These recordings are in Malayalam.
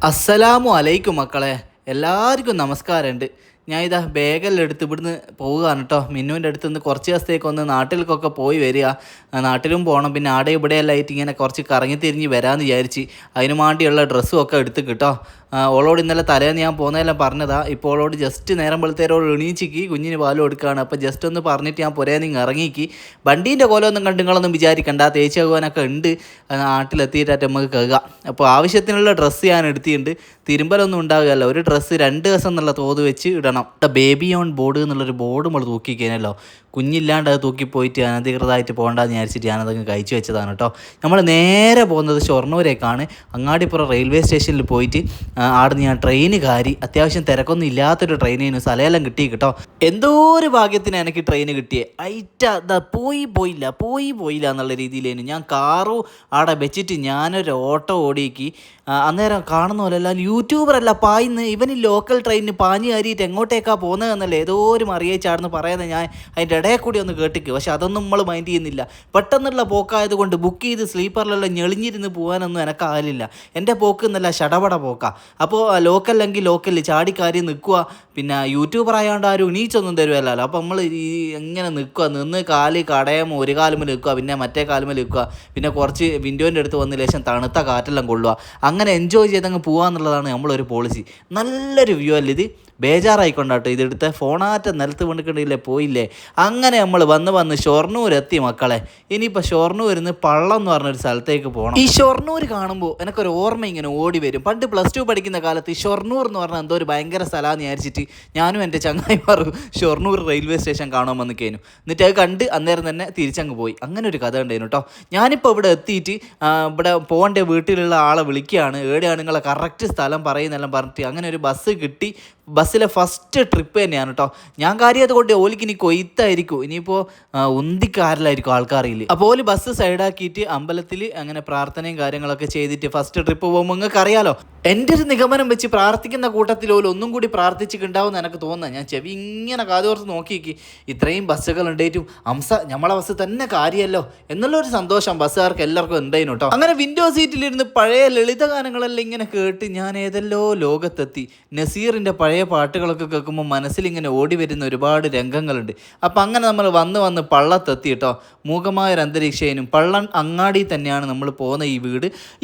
അസ്സലാമു അലൈക്കും മക്കളെ, എല്ലാവർക്കും നമസ്കാരമുണ്ട്. ഞാൻ ഇതാ ബാഗെല്ലാം എടുത്ത് ഇവിടുന്ന് പോവുകയാണ് കേട്ടോ. മിന്നുവിൻ്റെ അടുത്ത് നിന്ന് കുറച്ച് ദിവസത്തേക്ക് ഒന്ന് നാട്ടിലേക്കൊക്കെ പോയി വരിക. നാട്ടിലും പോകണം, പിന്നെ ആടെ ഇവിടെയെല്ലാം ആയിട്ട് ഇങ്ങനെ കുറച്ച് കറങ്ങി തിരിഞ്ഞ് വരാമെന്ന് വിചാരിച്ച് അതിന് വേണ്ടിയുള്ള ഡ്രസ്സും ഒക്കെ എടുത്ത് കിട്ടോ. ഓളോട് ഇന്നലെ തലേന്ന് ഞാൻ പോകുന്നതെല്ലാം പറഞ്ഞതാ. ഇപ്പോൾ ഓളോട് ജസ്റ്റ് നേരം വെളുത്തേരോട് എണീച്ചിക്ക് കുഞ്ഞിന് പാലും കൊടുക്കുകയാണ്. അപ്പോൾ ജസ്റ്റ് ഒന്ന് പറഞ്ഞിട്ട് ഞാൻ പുരേന്ന് ഇറങ്ങിക്ക്. വണ്ടീൻ്റെ കോലമൊന്നും കണ്ട് നിങ്ങളൊന്നും വിചാരിക്കണ്ട, തേച്ച് ആകുവാനൊക്കെ ഉണ്ട്. നാട്ടിലെത്തിയിട്ടായിട്ട് നമുക്ക് കേൾക്കുക. അപ്പോൾ ആവശ്യത്തിനുള്ള ഡ്രസ്സ് ഞാൻ എടുത്തിട്ടുണ്ട്. തിരുമ്പലൊന്നും ഉണ്ടാകുകയല്ലോ, ഒരു ഡ്രസ്സ് 2 ദിവസം എന്നുള്ള തോത് വെച്ച് ഇടണം. ബേബി ഓൺ ബോർഡ് എന്നുള്ളൊരു ബോർഡ് നമ്മൾ തൂക്കിക്കഴിഞ്ഞല്ലോ, കുഞ്ഞില്ലാണ്ട് അത് തൂക്കിപ്പോയിട്ട് അനധികൃതമായിട്ട് പോകണ്ടെന്ന് വിചാരിച്ചിട്ട് ഞാനതങ്ങ് കഴിച്ചു വെച്ചതാണ് കേട്ടോ. നമ്മൾ നേരെ പോകുന്നത് ഷൊർണൂരേക്കാണ്. അങ്ങാടിപ്പുറം റെയിൽവേ സ്റ്റേഷനിൽ പോയിട്ട് ആടുന്ന് ഞാൻ ട്രെയിന് കയറി. അത്യാവശ്യം തിരക്കൊന്നും ഇല്ലാത്തൊരു ട്രെയിനിന് സ്ഥലമെല്ലാം കിട്ടി കേട്ടോ. എന്തോ ഒരു ഭാഗ്യത്തിന് എനിക്ക് ട്രെയിന് കിട്ടിയേ. പോയില്ല എന്നുള്ള രീതിയിലേനു. ഞാൻ കാറും ആടെ വെച്ചിട്ട് ഞാനൊരു ഓട്ടോ ഓടിക്കി. അന്നേരം കാണുന്ന പോലെയല്ല, യൂട്യൂബറല്ല പായിന്ന് ഇവൻ ലോക്കൽ ട്രെയിനിന് പാഞ്ഞ് കയറിയിട്ട് എങ്ങോട്ടേക്കാണ് പോകുന്നതെന്നല്ല ഏതോ ഒരു മറിയേച്ചാടുന്ന് പറയുന്നത് ഞാൻ അതിൻ്റെ ഇടയിൽ കൂടി ഒന്ന് കേട്ടിക്ക്. പക്ഷെ അതൊന്നും നമ്മൾ മൈൻഡ് ചെയ്യുന്നില്ല. പെട്ടെന്നുള്ള പോക്കായത് കൊണ്ട് ബുക്ക് ചെയ്ത് സ്ലീപ്പറിലെല്ലാം ഞെളിഞ്ഞിരുന്ന് പോകാനൊന്നും എനക്കാലില്ല. എൻ്റെ പോക്ക് എന്നല്ല ഷടപട പോക്കാണ്. അപ്പോൾ ലോക്കല്ലെങ്കിൽ ലോക്കലിൽ ചാടിക്കാരി നിൽക്കുക. പിന്നെ യൂട്യൂബർ ആയതുകൊണ്ട് ആരും എണീച്ചൊന്നും തരുമല്ലോ. അപ്പോൾ നമ്മൾ എങ്ങനെ നിൽക്കുക, നിന്ന് കാല് കടയുമ്പോൾ ഒരു കാലുമ്പോൾ നിൽക്കുക, പിന്നെ മറ്റേ കാലുമ്പോൾ നിൽക്കുക, പിന്നെ കുറച്ച് വിൻഡോൻ്റെ അടുത്ത് വന്ന ശേഷം തണുത്ത കാറ്റെല്ലാം കൊള്ളുക. അങ്ങനെ എൻജോയ് ചെയ്തങ്ങ് പോകാമെന്നുള്ളതാണ് നമ്മളൊരു പോളിസി. നല്ലൊരു വ്യൂ അല്ലേ ഇത്. ബേജാറായിക്കൊണ്ടാട്ടോ ഇതെടുത്ത് ഫോണാറ്റ നിലത്ത് വീണിട്ടുണ്ടെങ്കിലേ പോയില്ലേ. അങ്ങനെ നമ്മൾ വന്ന് ഷൊർണൂർ എത്തി മക്കളെ. ഇനിയിപ്പോൾ ഷൊർണൂരിൽ നിന്ന് പള്ളം എന്ന് പറഞ്ഞൊരു സ്ഥലത്തേക്ക് പോകണം. ഈ ഷൊർണൂർ കാണുമ്പോൾ എനിക്കൊരു ഓർമ്മ ഇങ്ങനെ ഓടി വരും. പണ്ട് +2 പഠിക്കുന്ന കാലത്ത് ഷൊർണൂർ എന്ന് പറഞ്ഞാൽ എന്തോ ഒരു ഭയങ്കര സ്ഥലമാണെന്ന് വിചാരിച്ചിട്ട് ഞാനും എൻ്റെ ചങ്ങായിമാരും ഷൊർണൂർ റെയിൽവേ സ്റ്റേഷൻ കാണാൻ വന്നിക്കേനു. എന്നിട്ട് അത് കണ്ട് അന്നേരം തന്നെ തിരിച്ചങ്ങ് പോയി. അങ്ങനെ ഒരു കഥ ഉണ്ടായിരുന്നു കേട്ടോ. ഞാനിപ്പോൾ ഇവിടെ എത്തിയിട്ട് ഇവിടെ പോകേണ്ട വീട്ടിലുള്ള ആളെ വിളിക്കുകയാണ്. എവിടെയാണ് നിങ്ങളെ കറക്റ്റ് സ്ഥലം പറയുന്നെല്ലാം പറഞ്ഞിട്ട് അങ്ങനെ ഒരു ബസ് കിട്ടി. ബസ്സിലെ ഫസ്റ്റ് ട്രിപ്പ് തന്നെയാണ് കേട്ടോ. ഞാൻ കാര്യത് കൊണ്ട് ഓലിക്ക് ഇനി കൊയ്ത്തായിരിക്കും, ഇനിയിപ്പോൾ ഉന്തിക്കാരിലായിരിക്കും ആൾക്കാരില്ല. അപ്പോൾ ഓല് ബസ് സൈഡാക്കിയിട്ട് അമ്പലത്തിൽ അങ്ങനെ പ്രാർത്ഥനയും കാര്യങ്ങളൊക്കെ ചെയ്തിട്ട് ഫസ്റ്റ് ട്രിപ്പ് പോകുമ്പോൾ നിങ്ങൾക്ക് അറിയാലോ, എൻ്റെ ഒരു നിഗമനം വെച്ച് പ്രാർത്ഥിക്കുന്ന കൂട്ടത്തിൽ ഓല് ഒന്നും കൂടി പ്രാർത്ഥിച്ചിട്ടുണ്ടാവും എനിക്ക് തോന്നുന്നത്. ഞാൻ ചെവി ഇങ്ങനെ കാതോർത്ത് നോക്കിയേക്ക്. ഇത്രയും ബസ്സുകൾ ഉണ്ടായിട്ടും നമ്മളെ ബസ് തന്നെ കാര്യമല്ലോ എന്നുള്ളൊരു സന്തോഷം ബസ്സുകാർക്ക് എല്ലാവർക്കും ഉണ്ടായിരുന്നു കേട്ടോ. അങ്ങനെ വിൻഡോ സീറ്റിലിരുന്ന് പഴയ ലളിതഗാനങ്ങളെല്ലാം ഇങ്ങനെ കേട്ട് ഞാൻ ഏതെല്ലോ ലോകത്തെത്തി. നസീറിൻ്റെ പഴയ പാട്ടുകളൊക്കെ കേൾക്കുമ്പോൾ മനസ്സിലിങ്ങനെ ഓടി വരുന്ന ഒരുപാട് രംഗങ്ങളുണ്ട്. അപ്പം അങ്ങനെ നമ്മൾ വന്ന് പള്ളത്തെത്തി കേട്ടോ. മൂകമായൊരു അന്തരീക്ഷനും പള്ളം അങ്ങാടി തന്നെയാണ് നമ്മൾ പോകുന്ന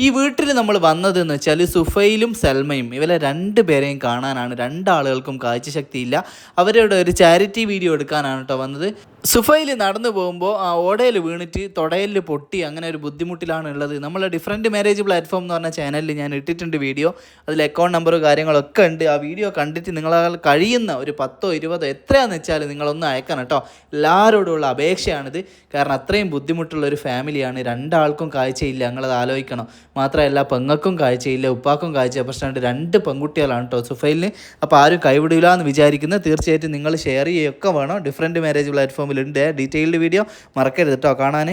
ഈ വീട്ടിൽ നമ്മൾ വന്നതെന്ന് വെച്ചാൽ സുഫൈലും സൽമയും ഇവരെ 2 പേരെയും കാണാനാണ്. 2 ആളുകൾക്കും കാഴ്ചശക്തിയില്ല. അവരുടെ ഒരു ചാരിറ്റി വീഡിയോ എടുക്കാനാണ് കേട്ടോ വന്നത്. സുഫൈൽ നടന്നു പോകുമ്പോൾ ആ ഓടയിൽ വീണിട്ട് തൊടയിൽ പൊട്ടി അങ്ങനെ ഒരു ബുദ്ധിമുട്ടിലാണ് ഉള്ളത്. നമ്മൾ ഡിഫറൻറ്റ് മാരേജ് പ്ലാറ്റ്ഫോം എന്ന് പറഞ്ഞ ചാനലിൽ ഞാൻ ഇട്ടിട്ടുണ്ട് വീഡിയോ. അതിൽ അക്കൗണ്ട് നമ്പറും കാര്യങ്ങളൊക്കെ ഉണ്ട്. ആ വീഡിയോ കണ്ടിട്ട് നിങ്ങളാൽ കഴിയുന്ന ഒരു 10 20 എത്രയാണെന്ന് വെച്ചാൽ നിങ്ങളൊന്ന് അയക്കണം കേട്ടോ. എല്ലാവരോടുള്ള അപേക്ഷയാണിത്. കാരണം അത്രയും ബുദ്ധിമുട്ടുള്ള ഒരു ഫാമിലിയാണ്. 2 ആൾക്കും കാഴ്ചയില്ല, നിങ്ങളത് ആലോചിക്കണം. മാത്രമല്ല പെങ്ങൾക്കും കാഴ്ചയില്ല, ഉപ്പാക്കും കാഴ്ച പ്രശ്നമുണ്ട്. 2 പെൺകുട്ടികളാണ് കേട്ടോ സുഫൈലിന്. അപ്പോൾ ആരും കൈവിടില്ല എന്ന് വിചാരിക്കുന്നത്. തീർച്ചയായിട്ടും നിങ്ങൾ ഷെയർ ചെയ്യുകയൊക്കെ വേണം. ഡിഫറൻറ്റ് മാരേജ് പ്ലാറ്റ്ഫോമിലുണ്ട് ഡീറ്റെയിൽഡ് വീഡിയോ, മറക്കരുത് കേട്ടോ കാണാൻ.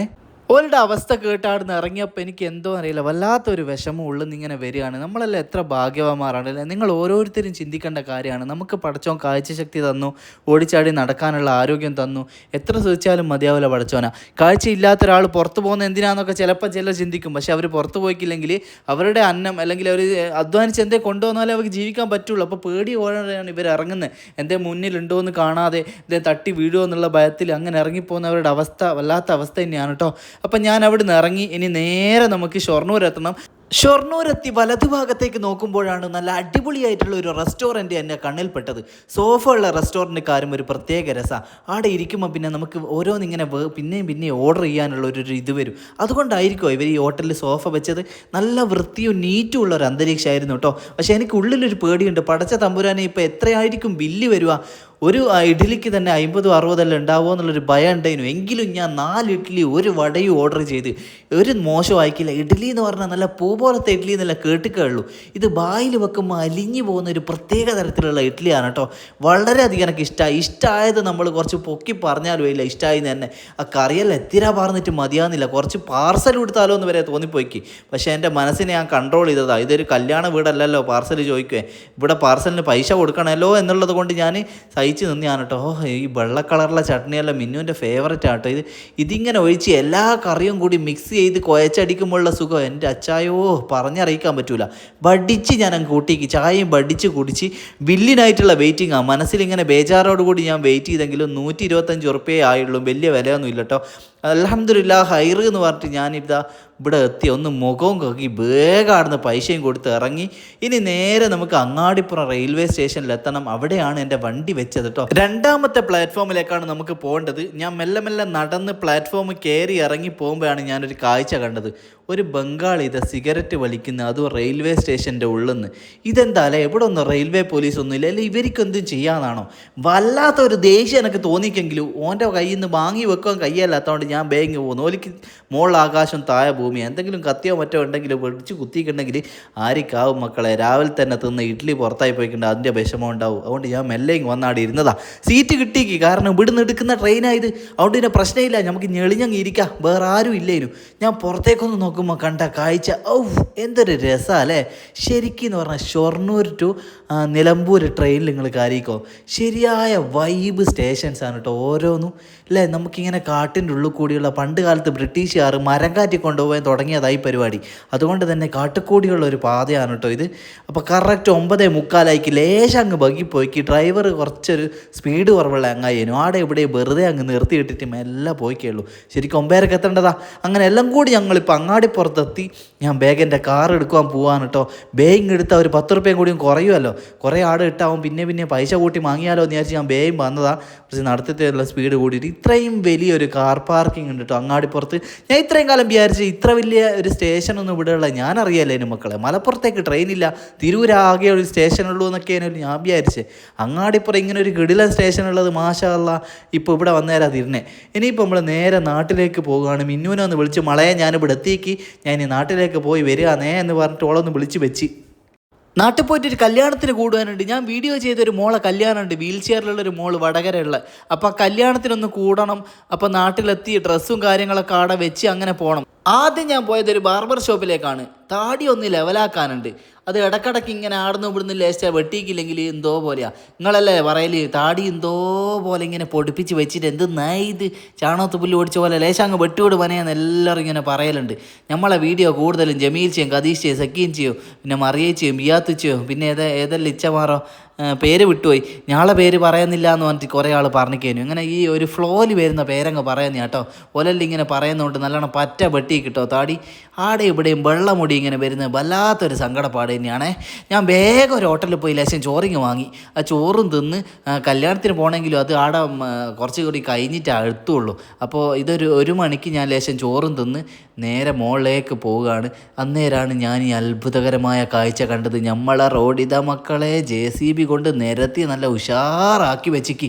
ഓളുടെ അവസ്ഥ കേട്ടാടുന്ന് ഇറങ്ങിയപ്പോൾ എനിക്ക് എന്തോ അറിയില്ല, വല്ലാത്തൊരു വിഷമം ഉള്ളിൽ ഇങ്ങനെ വരികയാണ്. നമ്മളെല്ലാം എത്ര ഭാഗ്യവാന്മാരാണല്ലേ. നിങ്ങൾ ഓരോരുത്തരും ചിന്തിക്കേണ്ട കാര്യമാണ്. നമുക്ക് പടച്ചോൻ കാഴ്ചശക്തി തന്നു, ഓടിച്ചാടി നടക്കാനുള്ള ആരോഗ്യം തന്നു. എത്ര ശ്രമിച്ചാലും മതിയാവില്ല പടച്ചോനാ. കാഴ്ചയില്ലാത്ത ഒരാൾ പുറത്ത് പോകുന്ന എന്തിനാന്നൊക്കെ ചിലപ്പോൾ ചിന്തിക്കും. പക്ഷെ അവർ പുറത്ത് പോയിക്കില്ലെങ്കിൽ അവരുടെ അന്നം അല്ലെങ്കിൽ അവർ അധ്വാനിച്ച് എന്തേ കൊണ്ടുവന്നാലേ അവർക്ക് ജീവിക്കാൻ പറ്റുള്ളൂ. അപ്പോൾ പേടിയോടെയാണ് ഇവർ ഇറങ്ങുന്നത്. എന്തേ മുന്നിലുണ്ടോ എന്ന് കാണാതെ എന്തേ തട്ടി വീഴുമോ എന്നുള്ള ഭയത്തിൽ അങ്ങനെ ഇറങ്ങിപ്പോകുന്നവരുടെ അവസ്ഥ വല്ലാത്ത അവസ്ഥ തന്നെയാണ് കേട്ടോ. അപ്പം ഞാൻ അവിടെ നിന്ന് ഇറങ്ങി. ഇനി നേരെ നമുക്ക് ഷൊർണൂർ എത്തണം. ഷൊർണൂരെത്തി വലതുഭാഗത്തേക്ക് നോക്കുമ്പോഴാണ് നല്ല അടിപൊളിയായിട്ടുള്ള ഒരു റെസ്റ്റോറൻറ്റ് എൻ്റെ കണ്ണിൽപ്പെട്ടത്. സോഫ ഉള്ള റെസ്റ്റോറൻറ്റുകാരും ഒരു പ്രത്യേക രസമാണ്. അവിടെ ഇരിക്കുമ്പോൾ പിന്നെ നമുക്ക് ഓരോന്നിങ്ങനെ പിന്നെയും ഓർഡർ ചെയ്യാനുള്ള ഒരു ഇത് വരും. അതുകൊണ്ടായിരിക്കുമോ ഇവർ ഈ ഹോട്ടലിൽ സോഫ വെച്ചത്. നല്ല വൃത്തിയും നീറ്റും ഉള്ള ഒരു അന്തരീക്ഷമായിരുന്നു കേട്ടോ. പക്ഷേ എനിക്ക് ഉള്ളിലൊരു പേടിയുണ്ട്. പടച്ച തമ്പുരാനെ ഇപ്പോൾ എത്രയായിരിക്കും ബില്ല് വരിക. ഒരു ഇഡ്ഡലിക്ക് തന്നെ 50 60 ഉണ്ടാവുമോ എന്നുള്ളൊരു ഭയം ഉണ്ടായിരുന്നു. എങ്കിലും ഞാൻ 4 ഇഡ്ഡലി 1 വടയും ഓർഡർ ചെയ്ത് ഒരു മോശമായിക്കില്ല. ഇഡ്ഡലി എന്ന് പറഞ്ഞാൽ നല്ല പൂ പോലത്തെ ഇഡ്ഡലി എന്നല്ല കേട്ടിക്കുള്ളൂ. ഇത് ബായിൽ വെക്കുമ്പോൾ അലിഞ്ഞു പോകുന്ന ഒരു പ്രത്യേക തരത്തിലുള്ള ഇഡ്ഡലിയാണ് കേട്ടോ. വളരെയധികം എനിക്ക് ഇഷ്ടമായത് നമ്മൾ കുറച്ച് പൊക്കി പറഞ്ഞാലും ഇല്ല, ഇഷ്ടമായി തന്നെ. ആ കറിയെല്ലാം എത്തിരാ പറഞ്ഞിട്ട് മതിയാകുന്നില്ല. കുറച്ച് പാർസൽ കൊടുത്താലോ എന്ന് വരെ തോന്നിപ്പോയിക്ക്. പക്ഷേ എൻ്റെ മനസ്സിനെ ഞാൻ കൺട്രോൾ ചെയ്തതാണ്. ഇതൊരു കല്യാണ വീടല്ലല്ലോ പാർസൽ ചോദിക്കുവേ. ഇവിടെ പാർസലിന് പൈസ കൊടുക്കണമല്ലോ എന്നുള്ളത് കൊണ്ട് ഞാൻ കഴിച്ച് നിന്നാണ് കേട്ടോ. ഈ വെള്ള കളറുള്ള ചട്നിയെല്ലാം മിന്നുവിൻ്റെ ഫേവററ്റ് ആട്ടോ. ഇതിങ്ങനെ ഒഴിച്ച് എല്ലാ കറിയും കൂടി മിക്സ് ചെയ്ത് കുഴച്ചടിക്കുമ്പോഴുള്ള സുഖം എൻ്റെ അച്ചായോ പറഞ്ഞറിയിക്കാൻ പറ്റൂല. ബടിച്ച് ഞാൻ അങ്ങ് കൂട്ടിക്ക് ചായയും ബടിച്ച് കുടിച്ച് ബില്ലിനായിട്ടുള്ള വെയിറ്റിംഗ് ആണ്. മനസ്സിലിങ്ങനെ ബേജാറോടുകൂടി ഞാൻ വെയിറ്റ് ചെയ്തെങ്കിലും 125 ഉറുപ്പ്യേ ആയുള്ളൂ. വലിയ വിലയൊന്നും ഇല്ല കേട്ടോ. അൽഹംദുലില്ലാഹ് ഹൈറ് എന്ന് പറഞ്ഞിട്ട് ഞാനിതാ ഇവിടെ എത്തി. ഒന്ന് മുഖവും കക്കി വേഗാടുന്ന് പൈസയും കൊടുത്ത് ഇറങ്ങി. ഇനി നേരെ നമുക്ക് അങ്ങാടിപ്പുറം റെയിൽവേ സ്റ്റേഷനിൽ എത്തണം. അവിടെയാണ് എൻ്റെ വണ്ടി വെച്ചത് കേട്ടോ. 2ാമത്തെ പ്ലാറ്റ്ഫോമിലേക്കാണ് നമുക്ക് പോകേണ്ടത്. ഞാൻ മെല്ലെ മെല്ലെ നടന്ന് പ്ലാറ്റ്ഫോം കയറി ഇറങ്ങി പോകുമ്പോഴാണ് ഞാനൊരു കാഴ്ച കണ്ടത്. ഒരു ബംഗാളി സിഗരറ്റ് വലിക്കുന്ന, അതും റെയിൽവേ സ്റ്റേഷൻ്റെ ഉള്ളിൽ നിന്ന്. ഇതെന്താ അല്ലേ, ഇവിടെ ഒന്നും റെയിൽവേ പോലീസ് ഒന്നുമില്ല അല്ലേ, ഇവർക്കെന്തും ചെയ്യാനാണോ? വല്ലാത്തൊരു ദേഷ്യം എനിക്ക് തോന്നിക്കെങ്കിലും ഓൻ്റെ കയ്യിൽ നിന്ന് വാങ്ങി വെക്കാൻ കയ്യല്ലാത്തതുകൊണ്ട് ഞാൻ ബാങ്ക് പോകുന്നു. ഓലിക്ക് മുകളിൽ ആകാശം താഴെ ഭൂമി, എന്തെങ്കിലും കത്തിയോ മറ്റോ ഉണ്ടെങ്കിലും വെടിച്ച് കുത്തിയിട്ടുണ്ടെങ്കിൽ ആരിക്കാവും മക്കളെ. രാവിലെ തന്നെ തിന്ന് ഇഡ്ഡലി പുറത്തായി പോയിട്ടുണ്ട്, അതിൻ്റെ വിഷമം ഉണ്ടാവും. അതുകൊണ്ട് ഞാൻ മെല്ലെ വന്നാടി ഇരുന്നതാ. സീറ്റ് കിട്ടിക്ക്, കാരണം ഇവിടുന്ന് എടുക്കുന്ന ട്രെയിനായത്. അതുകൊണ്ട് ഇതിൻ്റെ പ്രശ്നമില്ല, നമുക്ക് ഞെളിഞ്ഞങ്ങ് ഇരിക്കാം, വേറെ ആരും ഇല്ലേനു. ഞാൻ പുറത്തേക്കൊന്ന് നോക്കുമ്പോൾ കണ്ട കാഴ്ച എന്തൊരു രസമല്ലേ. ശരിക്കെന്ന് പറഞ്ഞാൽ ഷൊർണൂർ ടു നിലമ്പൂർ ട്രെയിനിൽ നിങ്ങൾ കയറിക്കോ. ശരിയായ വൈബ് സ്റ്റേഷൻസാണ് കേട്ടോ ഓരോന്നും അല്ലേ. നമുക്കിങ്ങനെ കാട്ടിൻ്റെ ഉള്ളിൽ കൂടിയുള്ള, പണ്ട് കാലത്ത് ബ്രിട്ടീഷുകാർ മരം കാറ്റി കൊണ്ടുപോകാൻ തുടങ്ങിയതായി പരിപാടി. അതുകൊണ്ട് തന്നെ കാട്ടുകൂടിയുള്ള ഒരു പാതയാണ് കേട്ടോ ഇത്. അപ്പോൾ കറക്റ്റ് 9:45 ലേശം അങ്ങ് ബഗ്ഗിപ്പോയിക്ക്. ഡ്രൈവർ കുറച്ചൊരു സ്പീഡ് കുറവുള്ള അങ്ങായിരുന്നു. ആടെ ഇവിടെ വെറുതെ അങ്ങ് നിർത്തിയിട്ടിട്ട് മെല്ലെ പോയിക്കുള്ളൂ. ശരിക്കും 9:30 എത്തേണ്ടതാ. അങ്ങനെ എല്ലാം കൂടി ഞങ്ങളിപ്പോൾ അങ്ങാടിപ്പുറത്തെത്തി. ഞാൻ ബാഗിൻ്റെ കാർ എടുക്കുവാൻ പോവാണ് കേട്ടോ. ബാഗ് എടുത്താൽ ഒരു 10 ഉറുപ്പ്യയും കൂടിയും കുറയുമല്ലോ. കുറേ ആട് ഇട്ടാവും, പിന്നെ പൈസ കൂട്ടി വാങ്ങിയാലോ എന്ന് വിചാരിച്ച് ഞാൻ ബാഗും വന്നതാണ്. പക്ഷേ നടത്തിയുള്ള സ്പീഡ് കൂടിയിട്ട് ഇത്രയും വലിയൊരു കാർ പാർക്കിംഗ് ഉണ്ട് കേട്ടോ അങ്ങാടിപ്പുറത്ത്. ഞാൻ ഇത്രയും കാലം വിചാരിച്ച് ഇത്ര വലിയ ഒരു സ്റ്റേഷനൊന്നും ഇവിടെയുള്ള ഞാൻ അറിയാലേനും മക്കളെ. മലപ്പുറത്തേക്ക് ട്രെയിനില്ല, തിരൂരാകെ ഒരു സ്റ്റേഷനുള്ളൂ എന്നൊക്കെയാണ് ഞാൻ വിചാരിച്ചത്. അങ്ങാടിപ്പുറം ഇങ്ങനെ ഒരു കിടിലൻ സ്റ്റേഷനുള്ളത് മാഷാ അല്ലാ ഇപ്പോൾ ഇവിടെ വന്നേരാ തിരിഞ്ഞേ. ഇനിയിപ്പോൾ നമ്മൾ നേരെ നാട്ടിലേക്ക് പോകുകയാണ്. മിന്നുവിനെ ഒന്ന് വിളിച്ച്, മളയെ ഞാനിവിടെ എത്തിക്ക്, ഞാൻ ഇനി നാട്ടിലേക്ക് പോയി വരിക എന്ന് പറഞ്ഞിട്ട് ഓളൊന്ന് വിളിച്ച് വെച്ച്. നാട്ടിൽ പോയിട്ട് ഒരു കല്യാണത്തിന് കൂടുവാനുണ്ട്. ഞാൻ വീഡിയോ ചെയ്തൊരു മോളെ കല്യാണമുണ്ട്, വീൽ ചെയറിലുള്ളൊരു മോള് വടകരയുള്ള. അപ്പോൾ ആ കല്യാണത്തിനൊന്ന് കൂടണം. അപ്പോൾ നാട്ടിലെത്തി ഡ്രസ്സും കാര്യങ്ങളൊക്കെ ആടെ വെച്ച് അങ്ങനെ പോകണം. ആദ്യം ഞാൻ പോയത് ഒരു ബാർബർ ഷോപ്പിലേക്കാണ്. താടി ഒന്ന് ലെവലാക്കാനുണ്ട്. അത് ഇടക്കിടയ്ക്ക് ഇങ്ങനെ ആടുന്നു ഇവിടുന്ന് ലേശ വെട്ടിയിക്കില്ലെങ്കിൽ എന്തോ പോലെയാ. നിങ്ങളല്ലേ പറയല് താടി എന്തോ പോലെ ഇങ്ങനെ പൊടിപ്പിച്ച് വെച്ചിട്ട് എന്ത് ഇത് ചാണകത്ത് പുല്ല് ഓടിച്ച പോലെ ലേശം അങ്ങ് വെട്ടുകൂട് പനയാന്ന് എല്ലാവരും ഇങ്ങനെ പറയലുണ്ട്. നമ്മളെ വീഡിയോ കൂടുതലും ജമീൽ ചെയ്യും, കദീഷ് ചെയ്യും, സക്കീൻ ചെയ്യും, പിന്നെ മറിയച്ചയും ബിയാത്തുച്ചയും, പിന്നെ ഏതെല്ലാം ഇച്ചമാറോ പേര് വിട്ടുപോയി, ഞാളെ പേര് പറയുന്നില്ല എന്ന് പറഞ്ഞിട്ട് കുറേ ആൾ പറഞ്ഞിരിക്കുന്നു. അങ്ങനെ ഈ ഒരു ഫ്ലോയിൽ വരുന്ന പേരങ്ങ് പറയുന്ന കേട്ടോ. ഒലല്ല ഇങ്ങനെ പറയുന്നതുകൊണ്ട് നല്ലോണം പറ്റ വെട്ടി കിട്ടോ താടി. ആടെ ഇവിടെയും വെള്ളമുടി ഇങ്ങനെ വരുന്നത് വല്ലാത്തൊരു സങ്കടപ്പാട് തന്നെയാണേ. ഞാൻ വേഗം ഒരു ഹോട്ടലിൽ പോയി ലേശം ചോറിങ് വാങ്ങി. ആ ചോറും തിന്ന് കല്യാണത്തിന് പോകണമെങ്കിലും അത് ആടെ കുറച്ച് കൂടി കഴിഞ്ഞിട്ടാണ് എത്തുള്ളൂ. അപ്പോൾ ഇതൊരു 1 മണിക്ക് ഞാൻ ലേശം ചോറും തിന്ന് നേരെ മുകളിലേക്ക് പോവുകയാണ്. അന്നേരമാണ് ഞാൻ ഈ അത്ഭുതകരമായ കാഴ്ച കണ്ടത്. നമ്മളെ റോഡിത മക്കളെ JCB കൊണ്ട് നിരത്തി നല്ല ഉഷാറാക്കി വെച്ചിക്ക്.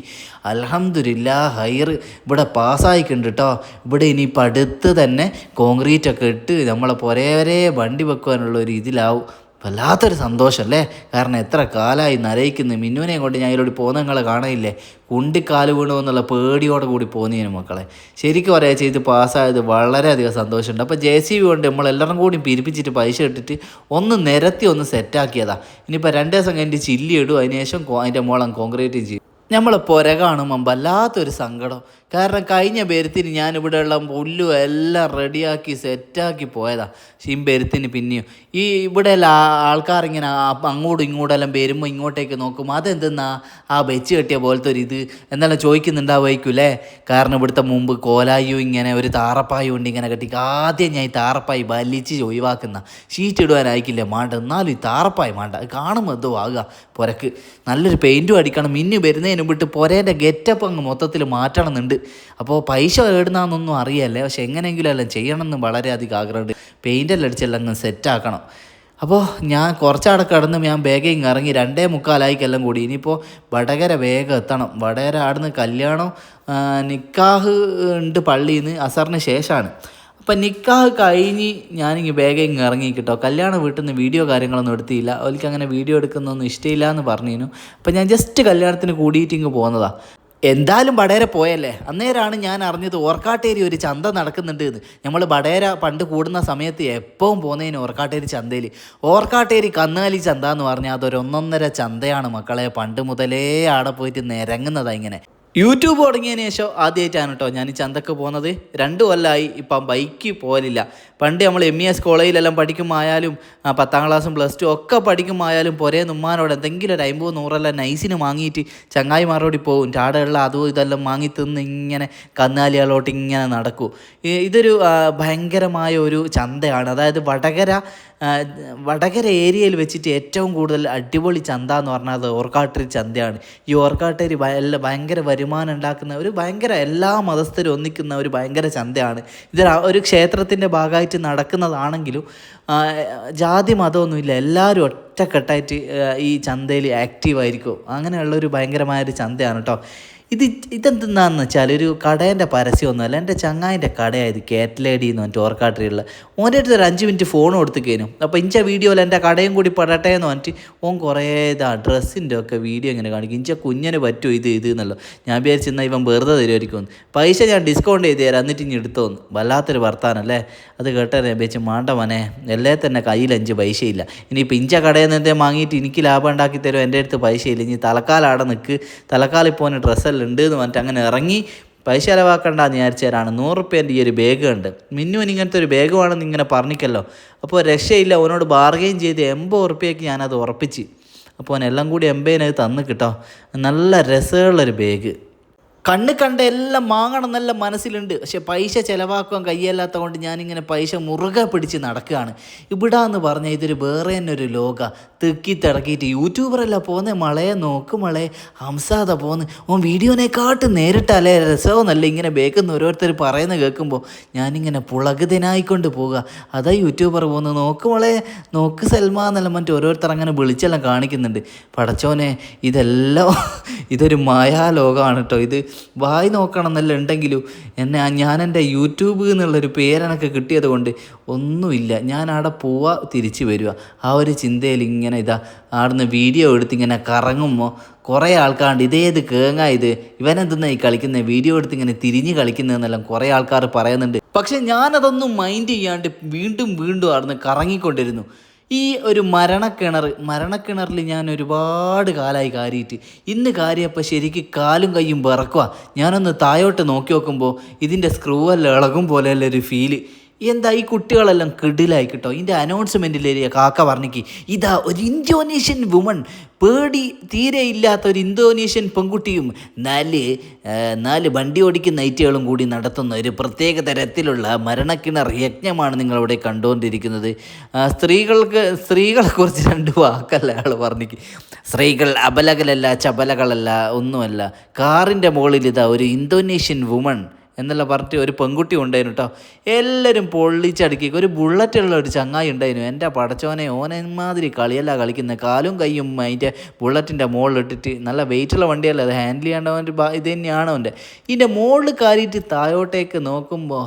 അൽഹംദുലില്ലാ ഹൈറ് ഇവിടെ പാസ്സായിക്കുണ്ട് കേട്ടോ. ഇവിടെ ഇനിയിപ്പോൾ അടുത്ത് തന്നെ കോൺക്രീറ്റൊക്കെ ഇട്ട് നമ്മളെ വരെ വണ്ടി വെക്കുവാനുള്ള ഒരു ഇതിലാവും. വല്ലാത്തൊരു സന്തോഷമല്ലേ. കാരണം എത്ര കാലമായി നരയിക്കുന്നു. മിന്നുവിനെയും കൊണ്ട് ഞാൻ ഇതിലൂടെ പോകുന്ന നിങ്ങളെ കാണയില്ലേ, കുണ്ടിക്കാല് വീണു എന്നുള്ള പേടിയോടെ കൂടി പോന്നീന് മക്കളെ. ശരിക്കും പറയാ ചെയ്ത് പാസ്സായത് വളരെയധികം സന്തോഷമുണ്ട്. അപ്പോൾ JCB കൊണ്ട് നമ്മളെല്ലാവരും കൂടി പിരിപ്പിച്ചിട്ട് പൈസ ഇട്ടിട്ട് ഒന്ന് നിരത്തി ഒന്ന് സെറ്റാക്കിയതാണ്. ഇനിയിപ്പോൾ 2 ദിവസം കഴിഞ്ഞിട്ട് ചില്ലി ഇടും, അതിനുശേഷം അതിൻ്റെ മോളം കോൺക്രീറ്റ് ചെയ്യും. നമ്മൾ പുര കാണുമ്പം വല്ലാത്തൊരു സങ്കടം. കാരണം കഴിഞ്ഞ ബെരുത്തിന് ഞാനിവിടെയുള്ള പുല്ലും എല്ലാം റെഡിയാക്കി സെറ്റാക്കി പോയതാണ്. ബെരുത്തിന് പിന്നെയും ഈ ഇവിടെയെല്ലാം ആൾക്കാരിങ്ങനെ അങ്ങോട്ടും ഇങ്ങോട്ടെല്ലാം വരുമ്പോൾ ഇങ്ങോട്ടേക്ക് നോക്കും, അതെന്തെന്നാ ആ വെച്ച് കെട്ടിയ പോലത്തെ ഒരു ഇത് എന്നെല്ലാം ചോദിക്കുന്നുണ്ടാവുമായിരിക്കൂലേ. കാരണം ഇവിടുത്തെ മുമ്പ് കോലായും ഇങ്ങനെ ഒരു താറപ്പായും ഉണ്ട് ഇങ്ങനെ കെട്ടി. ആദ്യം ഞാൻ ഈ താറപ്പായി വലിച്ച് ഒഴിവാക്കുന്ന, ഷീറ്റ് ഇടുവാനായിക്കില്ല മാണ്ട, എന്നാലും ഈ താറപ്പായി മാണ്ട. അത് കാണുമ്പോൾ എന്തോ ആകുക പുരക്ക്. നല്ലൊരു പെയിൻറ്റും അടിക്കണം. മിന്നു വരുന്നതിന് വിട്ട് പുരേൻ്റെ ഗെറ്റപ്പ് അങ്ങ് മൊത്തത്തിൽ മാറ്റണം എന്നുണ്ട്. അപ്പോൾ പൈസ ഏടുന്നാന്നൊന്നും അറിയല്ലേ, പക്ഷെ എങ്ങനെയെങ്കിലും എല്ലാം ചെയ്യണമെന്ന് വളരെയധികം ആഗ്രഹമുണ്ട്. പെയിൻ്റെല്ലാം അടിച്ചെല്ലാം അങ്ങ് സെറ്റാക്കണം. അപ്പോൾ ഞാൻ കുറച്ചവിടെ കിടന്ന് ഞാൻ വേഗം ഇറങ്ങി. 2:45 കൂടി. ഇനിയിപ്പോൾ വടകര വേഗം എത്തണം. വടകര ആടുന്ന് കല്യാണം നിക്കാഹ് ഉണ്ട് പള്ളിയിൽ നിന്ന് അസറിന് ശേഷമാണ്. അപ്പം നിക്കാഹ് കഴിഞ്ഞ് ഞാനിങ്ങ് വേഗം ഇറങ്ങി കിട്ടോ. കല്യാണ വീട്ടിൽ നിന്ന് വീഡിയോ കാര്യങ്ങളൊന്നും എടുത്തില്ല. അവർക്ക് അങ്ങനെ വീഡിയോ എടുക്കുന്നൊന്നും ഇഷ്ടമില്ല എന്ന് പറഞ്ഞിരുന്നു. അപ്പം ഞാൻ ജസ്റ്റ് കല്യാണത്തിന് കൂടിയിട്ട് ഇങ്ങ് പോകുന്നതാണ്. എന്തായാലും ബടേര പോയല്ലേ, അന്നേരമാണ് ഞാൻ അറിഞ്ഞത് ഓർക്കാട്ടേരി ഒരു ചന്ത നടക്കുന്നുണ്ട് എന്ന്. നമ്മൾ ബടേര പണ്ട് കൂടുന്ന സമയത്ത് എപ്പോഴും പോകുന്നതിന് ഓർക്കാട്ടേരി ചന്തയിൽ. ഓർക്കാട്ടേരി കന്നുകാലി ചന്ത എന്ന് പറഞ്ഞാൽ അതൊരു ഒന്നൊന്നര ചന്തയാണ് മക്കളെ. പണ്ട് മുതലേ ആടെ പോയിട്ട് നിരങ്ങുന്നതാണ് ഇങ്ങനെ. യൂട്യൂബ് തുടങ്ങിയതിന് ശേഷം ആദ്യമായിട്ടാണ് കേട്ടോ ഞാൻ ഈ ചന്തക്ക് പോകുന്നത്. 2 കൊല്ലമായി ഇപ്പം ബൈക്ക് പോലില്ല. പണ്ട് നമ്മൾ MES കോളേജിലെല്ലാം പഠിക്കുമ്പോയാലും 10ാം ക്ലാസ്സും +2 ഒക്കെ പഠിക്കുമ്പോയാലും പൊരേ നുമ്മാനോട് എന്തെങ്കിലും ഒരു 50-100 നൈസിന് വാങ്ങിയിട്ട് ചങ്ങായിമാരോടി പോകും. ചാടകളിൽ അതും ഇതെല്ലാം വാങ്ങി തിന്ന് ഇങ്ങനെ കന്നാലികളോട്ട് ഇങ്ങനെ നടക്കൂ. ഇതൊരു ഭയങ്കരമായ ഒരു ചന്തയാണ്. അതായത് വടകര ഏരിയയിൽ വെച്ചിട്ട് ഏറ്റവും കൂടുതൽ അടിപൊളി ചന്ത എന്ന് പറഞ്ഞാൽ അത് ഓർക്കാട്ടേരി ചന്തയാണ്. ഈ ഓർക്കാട്ടേരി ഭയങ്കര വരുമാനം ഉണ്ടാക്കുന്ന ഒരു ഭയങ്കര എല്ലാ മതസ്ഥരും ഒന്നിക്കുന്ന ഒരു ഭയങ്കര ചന്തയാണ്. ഇത് ഒരു ക്ഷേത്രത്തിൻ്റെ ഭാഗമായിട്ട് നടക്കുന്നതാണെങ്കിലും ജാതി മതമൊന്നുമില്ല, എല്ലാവരും ഒറ്റക്കെട്ടായിട്ട് ഈ ചന്തയിൽ ആക്റ്റീവായിരിക്കും. അങ്ങനെയുള്ളൊരു ഭയങ്കരമായൊരു ചന്തയാണ് കേട്ടോ. ഇതെന്താണെന്ന് വെച്ചാൽ ഒരു കടേൻ്റെ പരസ്യമൊന്നുമല്ല, എൻ്റെ ചങ്ങായിൻ്റെ കടയായത് കേറ്റലേഡി എന്ന് പറഞ്ഞിട്ട് ഓർക്കാട്ടറിയുള്ള. ഓൻ്റെ അടുത്ത് ഒരു 5 മിനിറ്റ് ഫോൺ കൊടുത്തേനും. അപ്പോൾ ഇഞ്ച വീഡിയോയിൽ എൻ്റെ കടയും കൂടി പെടട്ടെ എന്ന് പറഞ്ഞിട്ട് ഓൻ കുറേ ഡ്രസ്സിൻ്റെ ഒക്കെ വീഡിയോ ഇങ്ങനെ കാണിക്കും. ഇഞ്ച കുഞ്ഞിന് പറ്റുമോ ഇത് എന്നല്ലോ. ഞാൻ വിചാരിച്ചെന്നാൽ ഇവൻ വെറുതെ തരുമായിരിക്കും. പൈസ ഞാൻ ഡിസ്കൗണ്ട് ചെയ്ത് തരാം, എന്നിട്ട് ഇനി എടുത്തോന്ന്. വല്ലാത്തൊരു വർത്താനല്ലേ അത്. കേട്ടാൽ ഞാൻ വെച്ച് മാണ്ട മനെ, എല്ലേ തന്നെ കയ്യിൽ 5 പൈസയില്ല. ഇനിയിപ്പോൾ ഇഞ്ച കടയിൽ നിന്ന് എന്തേ വാങ്ങിയിട്ട് എനിക്ക് ലാഭം ഉണ്ടാക്കി തരും, എൻ്റെ അടുത്ത് പൈസയില്ല. ഇനി തലക്കാലം അവിടെ നിൽക്ക്, തലക്കാലം ഇപ്പോൾ ഓന് ഡ്രസ്സെല്ലാം ഉണ്ട് എന്ന് പറഞ്ഞിട്ട് അങ്ങനെ ഇറങ്ങി പൈസ ചിലവാക്കണ്ടെന്ന് വിചാരിച്ചാലാണ്. 100 റുപ്യേൻ്റെ ഈ ഒരു ബാഗ് ഉണ്ട്. മിന്നുവിന് ഇങ്ങനത്തെ ഒരു ബാഗ് വേണമെന്ന് ഇങ്ങനെ പറഞ്ഞിക്കല്ലോ. അപ്പോൾ രക്ഷയില്ല, അവനോട് ബാർഗെയിൻ ചെയ്ത് 80 റുപ്യക്ക് ഞാനത് ഉറപ്പിച്ച്. അപ്പോൾ അവനെല്ലാം കൂടി 80 തന്ന് കിട്ടോ. നല്ല രസമുള്ളൊരു ബാഗ്. കണ്ണ് കണ്ട എല്ലാം വാങ്ങണം എന്നല്ല മനസ്സിലുണ്ട്. പക്ഷെ പൈസ ചിലവാക്കാൻ കയ്യല്ലാത്ത കൊണ്ട് ഞാനിങ്ങനെ പൈസ മുറുകെ പിടിച്ച് നടക്കുകയാണ്. ഇവിടെ എന്ന് പറഞ്ഞാൽ ഇതൊരു വേറെ തന്നെ ഒരു ലോക. തെക്കി തിടക്കിയിട്ട് യൂട്യൂബറല്ല പോകുന്നത്. മളയെ നോക്ക് മളെ, ഹംസാദ പോകുന്നത് ഓൻ വീഡിയോനെക്കാട്ട് നേരിട്ടല്ലേ രസമെന്നല്ല ഇങ്ങനെ ബേക്കെന്ന് ഓരോരുത്തർ പറയുന്നത് കേൾക്കുമ്പോൾ ഞാനിങ്ങനെ പുളകിതനായിക്കൊണ്ട് പോവുക. അതാ യൂട്യൂബർ പോകുന്നത്. നോക്ക് മളെ, നോക്ക് സൽമാ എന്നെല്ലാം മറ്റു ഓരോരുത്തർ അങ്ങനെ വിളിച്ചെല്ലാം കാണിക്കുന്നുണ്ട്. പടച്ചോനെ, ഇതൊരു മായാലോകമാണ് കേട്ടോ. ഇത് വായി നോക്കണം എന്നല്ല ഉണ്ടെങ്കിലും ഞാൻ എൻ്റെ യൂട്യൂബ് എന്നുള്ളൊരു പേരെനക്ക് കിട്ടിയത് കൊണ്ട് ഒന്നുമില്ല. ഞാൻ അവിടെ പോവുക, തിരിച്ച് വരിക, ആ ഒരു ചിന്തയിൽ ഇങ്ങനെ അവിടുന്ന് വീഡിയോ എടുത്ത് ഇങ്ങനെ കറങ്ങുമ്പോൾ കുറേ ആൾക്കാരുണ്ട് ഇതേത് കേങ്ങ ഇത്, ഇവനെന്തെന്നാ ഈ കളിക്കുന്നത്, വീഡിയോ എടുത്ത് ഇങ്ങനെ തിരിഞ്ഞ് കളിക്കുന്നതെന്നെല്ലാം കുറേ ആൾക്കാർ പറയുന്നുണ്ട്. പക്ഷെ ഞാനതൊന്നും മൈൻഡ് ചെയ്യാണ്ട് വീണ്ടും അവിടുന്ന് കറങ്ങിക്കൊണ്ടിരുന്നു. ഈ ഒരു മരണക്കിണറിൽ ഞാൻ ഒരുപാട് കാലമായി കാരിയിട്ട്. ഇന്ന് കാരിയപ്പോൾ ശരിക്കും കാലും കയ്യും വിറക്കുക. ഞാനൊന്ന് താഴോട്ട് നോക്കി നോക്കുമ്പോൾ ഇതിൻ്റെ സ്ക്രൂ എല്ലാം ഇളകും പോലെയല്ല ഒരു ഫീല്. എന്താ ഈ കുട്ടികളെല്ലാം കിടിലായി കേട്ടോ. ഇതിൻ്റെ അനൗൺസ്മെൻറ്റിലേരിയ കാക്ക പറഞ്ഞിക്ക് ഇതാ ഒരു ഇന്തോനേഷ്യൻ വുമൺ, പേടി തീരെ ഇല്ലാത്ത ഒരു ഇന്തോനേഷ്യൻ പെൺകുട്ടിയും 4 വണ്ടി ഓടിക്കുന്ന ഐറ്റുകളും കൂടി നടത്തുന്ന ഒരു പ്രത്യേക തരത്തിലുള്ള മരണക്കിണർ യജ്ഞമാണ് നിങ്ങളിവിടെ കണ്ടുകൊണ്ടിരിക്കുന്നത്. സ്ത്രീകളെക്കുറിച്ച് 2 വാക്കല്ല അയാൾ പറഞ്ഞിക്ക്. സ്ത്രീകൾ അബലകളല്ല, ചപലകളല്ല, ഒന്നുമല്ല. കാറിൻ്റെ മുകളിൽ ഒരു ഇന്തോനേഷ്യൻ വുമൺ എന്നല്ല പറഞ്ഞിട്ട് ഒരു പെൺകുട്ടി ഉണ്ടായിരുന്നു കേട്ടോ. എല്ലാവരും പൊള്ളിച്ചടുക്കി. ഒരു ബുള്ളറ്റുള്ള ഒരു ചങ്ങായി ഉണ്ടായിരുന്നു. എൻ്റെ പടച്ചോനെ, ഓനെമാതിരി കളിയല്ല കളിക്കുന്നത്. കാലും കയ്യും അതിൻ്റെ ബുള്ളറ്റിൻ്റെ മുകളിലിട്ടിട്ട്, നല്ല വെയിറ്റുള്ള വണ്ടിയല്ല അത്, ഹാൻഡിൽ ചെയ്യേണ്ടവൻ്റെ ഇത് തന്നെയാണ് അവൻ്റെ. ഇതിൻ്റെ മുകളിൽ കയറിയിട്ട് താഴോട്ടേക്ക് നോക്കുമ്പോൾ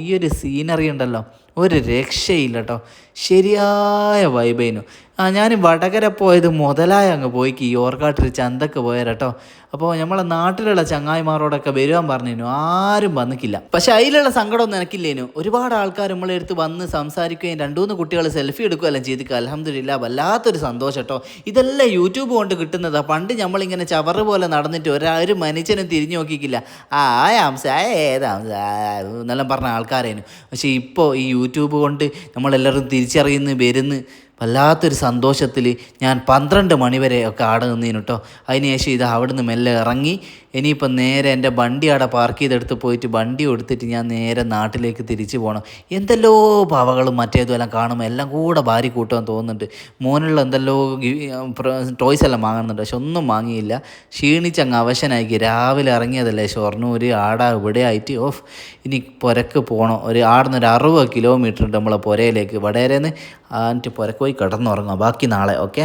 ഈ ഒരു സീനറി ഉണ്ടല്ലോ, ഒരു രക്ഷയില്ല കേട്ടോ. ശരിയായ വൈബേനു. ഞാൻ വടകര പോയത് മുതലായ അങ്ങ് പോയിക്ക് ഈ ഓർക്കാട്ടൊരു ചന്തക്ക് പോയരട്ടോ. അപ്പോൾ നമ്മളെ നാട്ടിലുള്ള ചങ്ങായിമാരോടൊക്കെ വരുവാൻ പറഞ്ഞിരുന്നു, ആരും വന്നിക്കില്ല. പക്ഷെ അതിലുള്ള സങ്കടമൊന്നും എനിക്കില്ലേനു. ഒരുപാട് ആൾക്കാർ നമ്മളെ അടുത്ത് വന്ന് സംസാരിക്കുകയും 2-3 കുട്ടികൾ സെൽഫി എടുക്കുകയെല്ലാം ചെയ്തിക്കുക. അൽഹംദുലില്ലാ, വല്ലാത്തൊരു സന്തോഷം കേട്ടോ. ഇതെല്ലാം യൂട്യൂബ് കൊണ്ട് കിട്ടുന്നതാണ്. പണ്ട് നമ്മളിങ്ങനെ ചവറ് പോലെ നടന്നിട്ട് ഒരു മനുഷ്യനും തിരിഞ്ഞു നോക്കിക്കില്ല. എന്നെല്ലാം പറഞ്ഞ ആൾക്കാരേനു. പക്ഷേ ഇപ്പോൾ ഈ യൂട്യൂബ് കൊണ്ട് നമ്മളെല്ലാവരും തിരിച്ചറിയുന്നു, വരുന്നു. വല്ലാത്തൊരു സന്തോഷത്തിൽ ഞാൻ 12 മണി വരെ ഒക്കെ ആടെ നിന്നീനു കേട്ടോ. അതിനുശേഷം അവിടുന്ന് മെല്ലെ ഇറങ്ങി ഇനിയിപ്പം നേരെ എൻ്റെ വണ്ടി അവിടെ പാർക്ക് ചെയ്തെടുത്ത് പോയിട്ട് വണ്ടി എടുത്തിട്ട് ഞാൻ നേരെ നാട്ടിലേക്ക് തിരിച്ചു പോകണം. എന്തെല്ലോ പാവകളും മറ്റേതും എല്ലാം കാണുമ്പോൾ എല്ലാം കൂടെ ഭാര്യ കൂട്ടാൻ തോന്നുന്നുണ്ട്. മോനുള്ള എന്തെല്ലോ ടോയ്സ് എല്ലാം വാങ്ങുന്നുണ്ട്. പക്ഷെ ഒന്നും വാങ്ങിയില്ല. ക്ഷീണിച്ചങ്ങ് അവശനായിക്ക്. രാവിലെ ഇറങ്ങിയതല്ലേ ഷൊർണൂർ, ആടാ ഇവിടെ ആയിട്ട് ഇനി പുരക്ക് പോകണം. ആടുന്ന് 60 കിലോമീറ്റർ ഉണ്ട് നമ്മളെ പുരയിലേക്ക്. വടകരേന്ന് എന്നിട്ട് പുരക്ക് പോയി കിടന്നുറങ്ങാം. ബാക്കി നാളെ. ഓക്കെ.